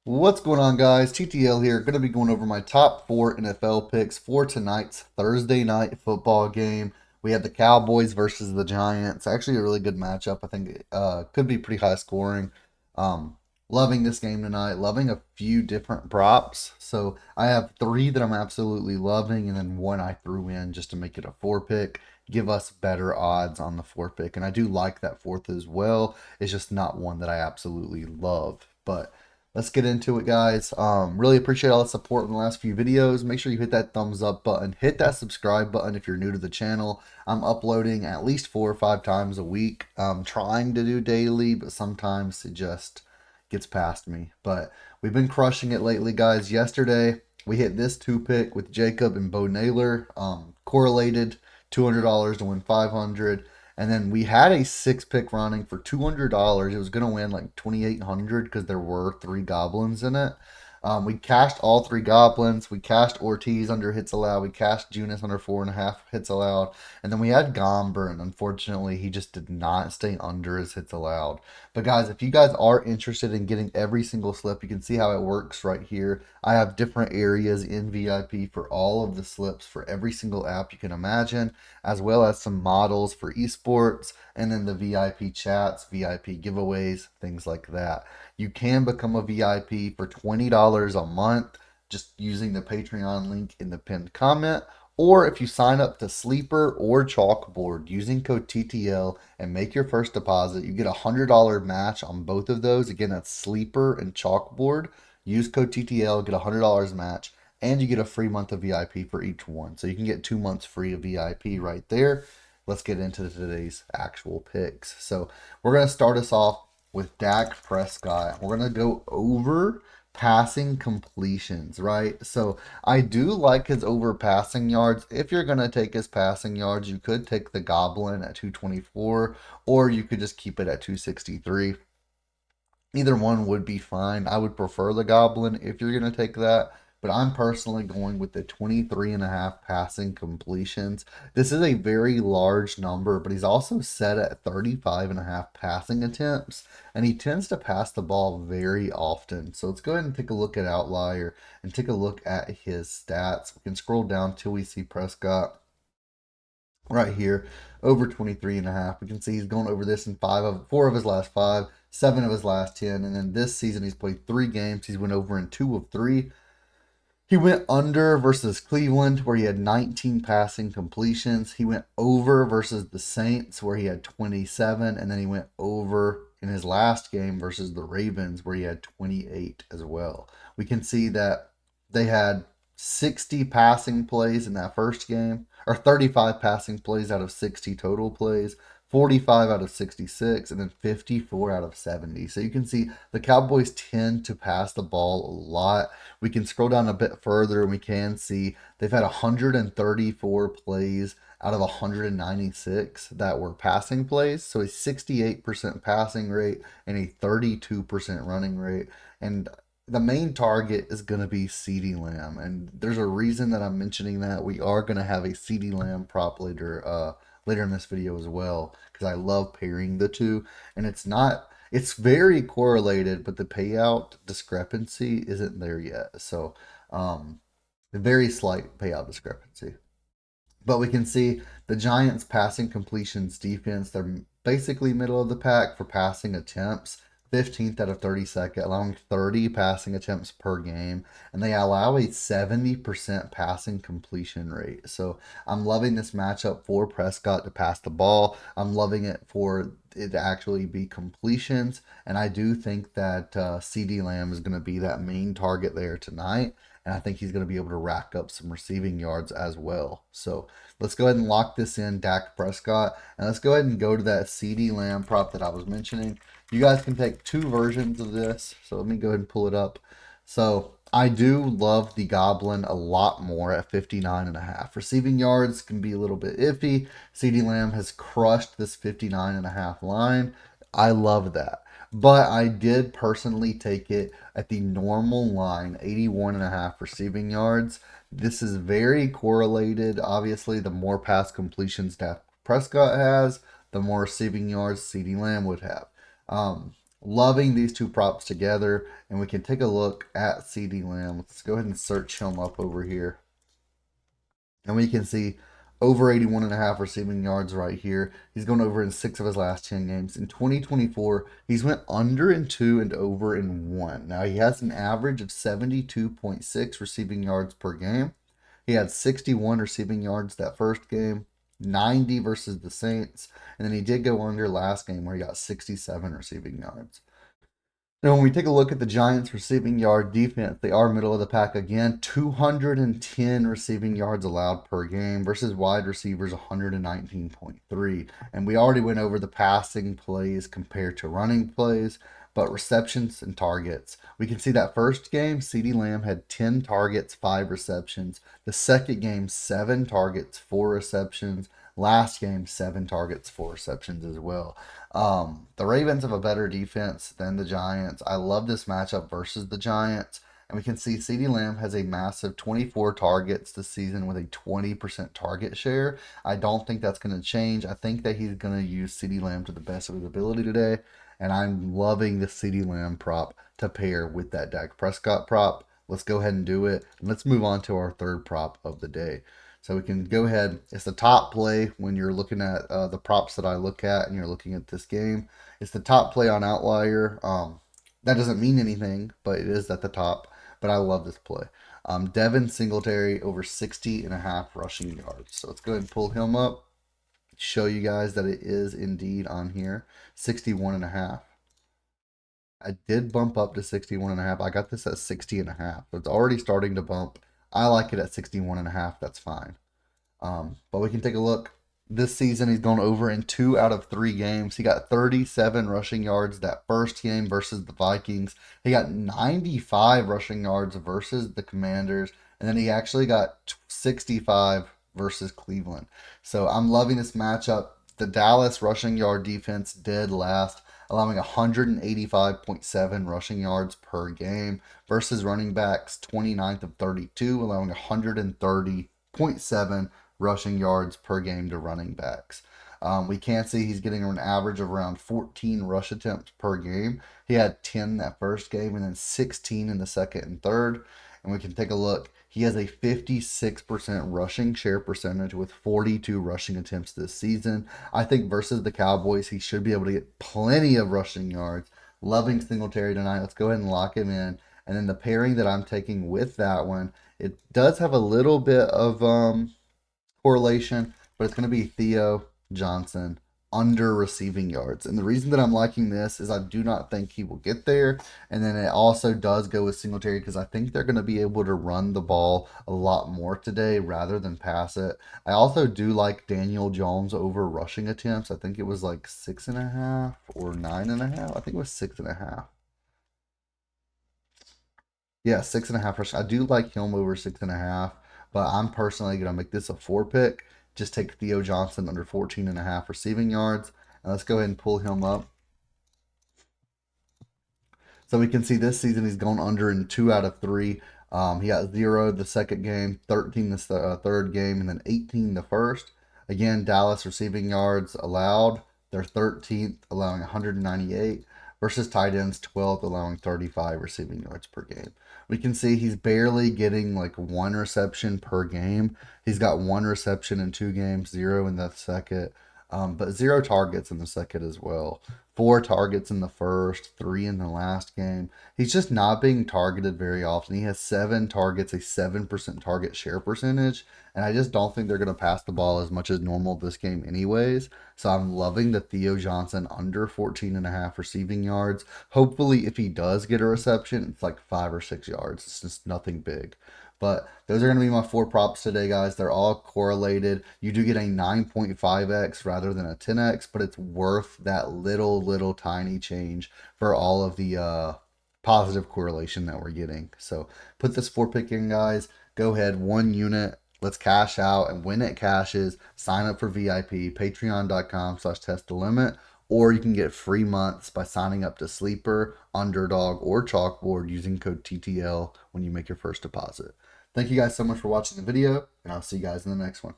What's going on, guys? TTL here. Going to be going over my top four NFL picks for tonight's Thursday night football game. We have the Cowboys versus the Giants. Actually, a really good matchup. I think could be pretty high scoring. Um, Loving this game tonight. Loving a few different props. So I have three that I'm absolutely loving, and then one I threw in just to make it a four pick. Give us better odds on the four pick, and I do like that fourth as well. It's just not one that I absolutely love, but. Let's get into it, guys. Really appreciate all the support in the last few videos. Make sure you hit that thumbs up button. Hit that subscribe button if you're new to the channel. I'm uploading at least 4 or 5 times a week. I'm trying to do daily, but sometimes it just gets past me. But we've been crushing it lately, guys. Yesterday, we hit this two pick with Jacob and Bo Naylor. Correlated $200 to win 500. And then we had a six pick running for $200. It was going to win like 2,800 because there were three goblins in it. We cashed all three goblins. We cashed Ortiz under hits allowed. We cashed Junis under 4.5 hits allowed. And then we had Gomber, and unfortunately, he just did not stay under his hits allowed. But guys, if you guys are interested in getting every single slip, you can see how it works right here. I have different areas in VIP for all of the slips for every single app you can imagine, as well as some models for esports, and then the VIP chats, VIP giveaways, things like that. You can become a VIP for $20 a month just using the Patreon link in the pinned comment. Or if you sign up to Sleeper or Chalkboard using code TTL and make your first deposit, you get a $100 match on both of those. Again, that's Sleeper and Chalkboard. Use code TTL, get a $100 match, and you get a free month of VIP for each one. So you can get 2 months free of VIP right there. Let's get into today's actual picks. So we're going to start us off with Dak Prescott. We're going to go over passing completions, right? So I do like his over passing yards. If you're going to take his passing yards, you could take the Goblin at 224, or you could just keep it at 263. Either one would be fine. I would prefer the Goblin if you're going to take that, but I'm personally going with the 23.5 passing completions. This is a very large number, but he's also set at 35.5 passing attempts, and he tends to pass the ball very often. So let's go ahead and take a look at Outlier and take a look at his stats. We can scroll down till we see Prescott right here, over 23.5. We can see he's going over this in four of his last five, 7 of his last 10. And then this season, he's played 3 games. He's went over in 2 of 3. He went under versus Cleveland, where he had 19 passing completions. He went over versus the Saints, where he had 27. And then he went over in his last game versus the Ravens, where he had 28 as well. We can see that they had 60 passing plays in that first game, or 35 passing plays out of 60 total plays, 45 out of 66, and then 54 out of 70. So you can see the Cowboys tend to pass the ball a lot. We can scroll down a bit further and we can see they've had 134 plays out of 196 that were passing plays. So a 68% passing rate and a 32% running rate. And the main target is going to be CeeDee Lamb, and there's a reason that I'm mentioning that. We are going to have a CeeDee Lamb prop later in this video as well, because I love pairing the two, and it's very correlated, but the payout discrepancy isn't there yet. So, a very slight payout discrepancy. But we can see the Giants' passing completions defense, they're basically middle of the pack for passing attempts. 15th out of 32nd, allowing 30 passing attempts per game, and they allow a 70% passing completion rate. So I'm loving this matchup for Prescott to pass the ball. I'm loving it for it to actually be completions, and I do think that CeeDee Lamb is going to be that main target there tonight, and I think he's going to be able to rack up some receiving yards as well. So let's go ahead and lock this in, Dak Prescott, and let's go ahead and go to that CeeDee Lamb prop that I was mentioning. You guys can take 2 versions of this. So let me go ahead and pull it up. So I do love the Goblin a lot more at 59.5. Receiving yards can be a little bit iffy. CeeDee Lamb has crushed this 59.5 line. I love that. But I did personally take it at the normal line, 81.5 receiving yards. This is very correlated. Obviously, the more pass completions Dak Prescott has, the more receiving yards CeeDee Lamb would have. Loving these two props together, and we can take a look at CeeDee Lamb. Let's go ahead and search him up over here. And we can see over 81.5 receiving yards right here. He's gone over in 6 of his last 10 games. In 2024, he's went under in 2 and over in 1. Now, he has an average of 72.6 receiving yards per game. He had 61 receiving yards that first game, 90 versus the Saints, and then he did go under last game where he got 67 receiving yards. Now, when we take a look at the Giants' receiving yard defense, they are middle of the pack again. 210 receiving yards allowed per game versus wide receivers 119.3. And we already went over the passing plays compared to running plays, but receptions and targets. We can see that first game, CeeDee Lamb had 10 targets, 5 receptions. The second game, 7 targets, 4 receptions. Last game, 7 targets, 4 receptions as well. The Ravens have a better defense than the Giants. I love this matchup versus the Giants. And we can see CeeDee Lamb has a massive 24 targets this season with a 20% target share. I don't think that's going to change. I think that he's going to use CeeDee Lamb to the best of his ability today. And I'm loving the CeeDee Lamb prop to pair with that Dak Prescott prop. Let's go ahead and do it. And let's move on to our third prop of the day. So we can go ahead. It's the top play when you're looking at the props that I look at and you're looking at this game. It's the top play on Outlier. That doesn't mean anything, but it is at the top. But I love this play. Devin Singletary over 60.5 rushing yards. So let's go ahead and pull him up. Show you guys that it is indeed on here. 61.5. I did bump up to 61.5. I got this at 60.5. So it's already starting to bump. I like it at 61.5. That's fine. But we can take a look. This season, he's gone over in 2 out of 3 games. He got 37 rushing yards that first game versus the Vikings. He got 95 rushing yards versus the Commanders. And then he actually got 65 versus Cleveland. So I'm loving this matchup. The Dallas rushing yard defense did last, allowing 185.7 rushing yards per game versus running backs 29th of 32, allowing 130.7 rushing yards per game to running backs. We can see he's getting an average of around 14 rush attempts per game. He had 10 that first game and then 16 in the second and third. And we can take a look. He has a 56% rushing share percentage with 42 rushing attempts this season. I think versus the Cowboys, he should be able to get plenty of rushing yards. Loving Singletary tonight. Let's go ahead and lock him in. And then the pairing that I'm taking with that one, it does have a little bit of correlation, but it's going to be Theo Johnson under receiving yards. And the reason that I'm liking this is I do not think he will get there. And then it also does go with Singletary because I think they're going to be able to run the ball a lot more today rather than pass it. I also do like Daniel Jones over rushing attempts. I think it was like 6.5 or 9.5. I think it was 6.5. Yeah, 6.5 rushing. I do like him over 6.5, but I'm personally going to make this a 4 pick. Just take Theo Johnson under 14.5 receiving yards. And let's go ahead and pull him up. So we can see this season he's gone under in 2 out of 3. He got 0 the second game, 13 the third game, and then 18 the first. Again, Dallas receiving yards allowed. They're 13th, allowing 198 versus tight ends 12th, allowing 35 receiving yards per game. We can see he's barely getting like 1 reception per game. He's got 1 reception in 2 games, 0 in the second, but 0 targets in the second as well. 4 targets in the first, 3 in the last game. He's just not being targeted very often. He has 7 targets, a 7% target share percentage, and I just don't think they're going to pass the ball as much as normal this game anyways. So I'm loving the Theo Johnson under 14.5 receiving yards. Hopefully, if he does get a reception, it's like 5 or 6 yards. It's just nothing big. But those are going to be my 4 props today, guys. They're all correlated. You do get a 9.5x rather than a 10x, but it's worth that little tiny change for all of the positive correlation that we're getting. So put this 4 pick in, guys. Go ahead, 1 unit. Let's cash out. And when it cashes, sign up for VIP, patreon.com/testthelimit. Or you can get free months by signing up to Sleeper, UnderDog, or Chalkboard using code TTL when you make your first deposit. Thank you guys so much for watching the video, and I'll see you guys in the next one.